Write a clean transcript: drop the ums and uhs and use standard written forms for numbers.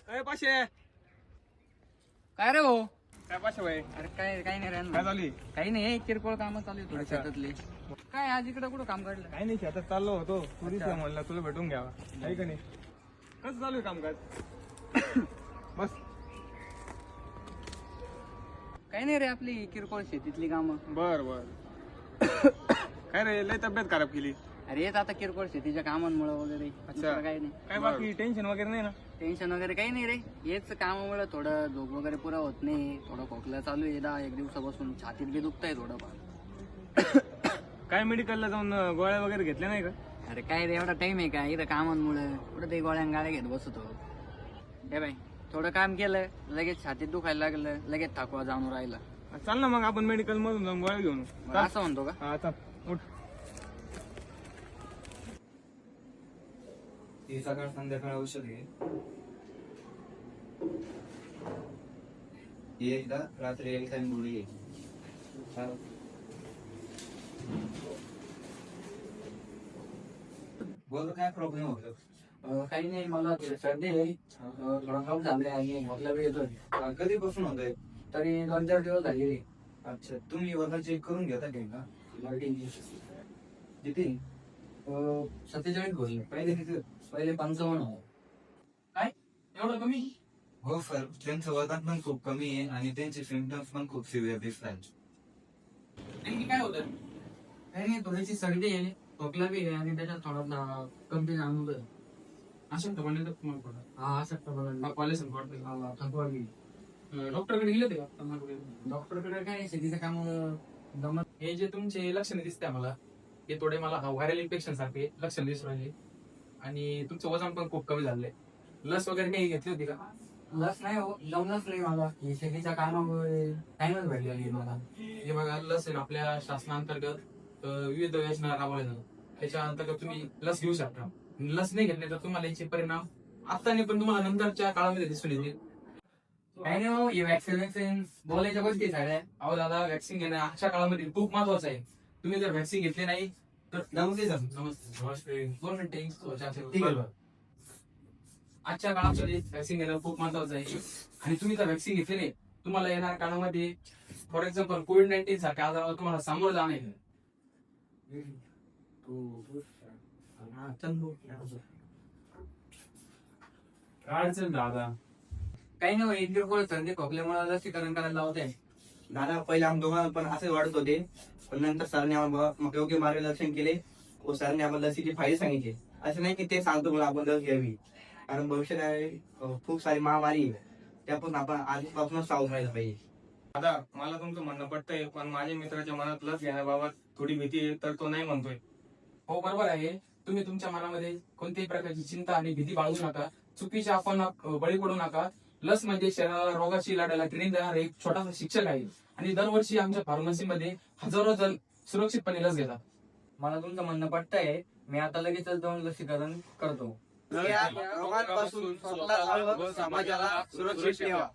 अरे पाशे काय रे भाऊ? काय पाशे भाई अरे काय काही नाही रे. काय चालू आहे? काही नाही, किरकोळ काम चालू आहे थोडी अच्छा. शेतातली. काय आज इकडे कुठं काम काढलं? काही नाही शेतात चाललो होतो तुरीच म्हणलं तुला भेटून घ्यावा आहे का नाही. कसं चालू आहे कामकाज? बस काही नाही रे, आपली किरकोळ शेतीतली कामं. बर बर. काय रे लय तब्येत खराब केली? अरे येत आता किरकोळ शेतीच्या कामांमुळे वगैरे. दुसरं काही नाही. काय बाकी टेन्शन वगैरे नाही ना? टेन्शन वगैरे काही नाही रे. हेच कामामुळे थोडं झोप वगैरे पुरा होत नाही. थोडं खोकला चालू आहे 10-1 दिवसापासून. छातीत बी दुखतंय थोडंफार. काय मेडिकलला जाऊन गोळ्या वगैरे घेतल्या नाही का? अरे काय रे, एवढा टाइम आहे का इथं कामांमुळे? कुठं ते गोळ्या गाड्या घेत बसतो. हे बाई, थोडं काम केलं लगेच छातीत दुखायला लागलं, लगेच थकवा जाणून राहिला. चाल ना मग आपण मेडिकल मधून जाऊन गोळ्या घेऊन येऊ. चाल. असं म्हणतो का? हा चाल उठ. ही सकाळ संध्याकाळ औषध घे. ही एकदा रात्री एक टाइम गोळी घे. बोल काय प्रॉब्लेम होतो? काही नाही, मला सर्दी आहे, थोडा कफ झालाय आणि खोकला बी येतोय. कधीपासून होतंय? तरी 2-4 दिवस झाले. अच्छा, तुम्ही वजन चेक करून घेता का? किती? 47 बोलले. पहिले किती? पहिले 55 होते. काय एवढं कमी? हो सर, त्यांचं वजन पण खूप कमी आहे आणि त्यांचे सिम्पटम्स पण खूप सिव्हिअर दिसतात. नेमकी काय होतं? काही नाही, थोडीशी सर्दी आहे, खोकला बी आहे आणि त्याच्यात थोडा कमी जाणवलं. असं तर तुम्हाला पडा हा असं कॉलेज संपवत थकवा बी. डॉक्टरकडे गेले होते का? डॉक्टरकडे काय शेतीचं काम जमत. हे जे तुमचे लक्षणे दिसते मला, हे थोडे मला व्हायरल इन्फेक्शन सारखे लक्षण दिसून राहिले आणि तुमचं वजन पण खूप कमी झालंय. लस वगैरे काही घेतली होती का? लस नाही हो, जमलंच नाही मला. शेतीच्या कामामुळे टाइमच भेटला नाही मला. हे बघा, लस आहे ना आपल्या शासनांतर्गत विविध योजना राबवल्या जातात. त्याच्या अंतर्गत तुम्ही लस घेऊ शकता. लस नाही घेतली तर तुम्हाला याचे परिणाम आता नाही पण तुम्हाला नंतरच्या काळामध्ये दिसून येतील. काही नाही हो, वॅक्सिन बोलायच्या गोष्टी सगळ्या. अहो दादा, व्हॅक्सिन घेणं आजच्या काळामध्ये खूप महत्वाचं आहे. तुम्ही जर व्हॅक्सिन घेतली नाही तर नमस्ते सर. नमस्ते. 2 मिनिटे. ठीक आहे. आजच्या काळामध्ये व्हॅक्सिन घेणं खूप महत्वाचं आहे आणि तुम्ही जर व्हॅक्सिन घेतली नाही, तुम्हाला येणाऱ्या काळामध्ये फॉर एक्झाम्पल कोविड-19 सारख्या आजाराला तुम्हाला सामोरं जाणं आहे. काय अडचण दादा? काही नाही, किरकोळ सर्दी खोकल्यामुळे लसीकरण करायला लावते. दादा पहिले आम्ही दोघांना पण असे वाढत होते, पण नंतर सरांनी आम्हाला योग्य मार्गदर्शन केले व सरांनी आम्हाला लसीचे फायदे सांगितले. असं नाही की ते सांगतो मला आपण लस घ्यावी, कारण भविष्यात खूप सारी महामारी आहे, त्यापासून आपण आधीपासूनच सावध राहायला पाहिजे. दादा मला तुमचं म्हणणं पटतंय, पण माझ्या मित्राच्या मनात लस घेण्याबाबत थोडी भीती आहे, तर तो नाही म्हणतोय. हो बरोबर आहे. तुम्ही तुमच्या मनामध्ये कोणत्याही प्रकारची चिंता आणि भीती बाळगू नका. चुकीच्या अफवांना बळी पडू नका. लस म्हणजे शरीराला रोगाची लढायला ट्रेनिंग देणार एक छोटासा शिक्षक आहे आणि दरवर्षी आमच्या फार्मसीमध्ये हजारो जण सुरक्षितपणे लस घेतात. मला तुमचं म्हणणं पटतंय. मी आता लगेचच जाऊन लसीकरण करतो. रोगांपासून स्वतःला व समाजाला सुरक्षित ठेवा.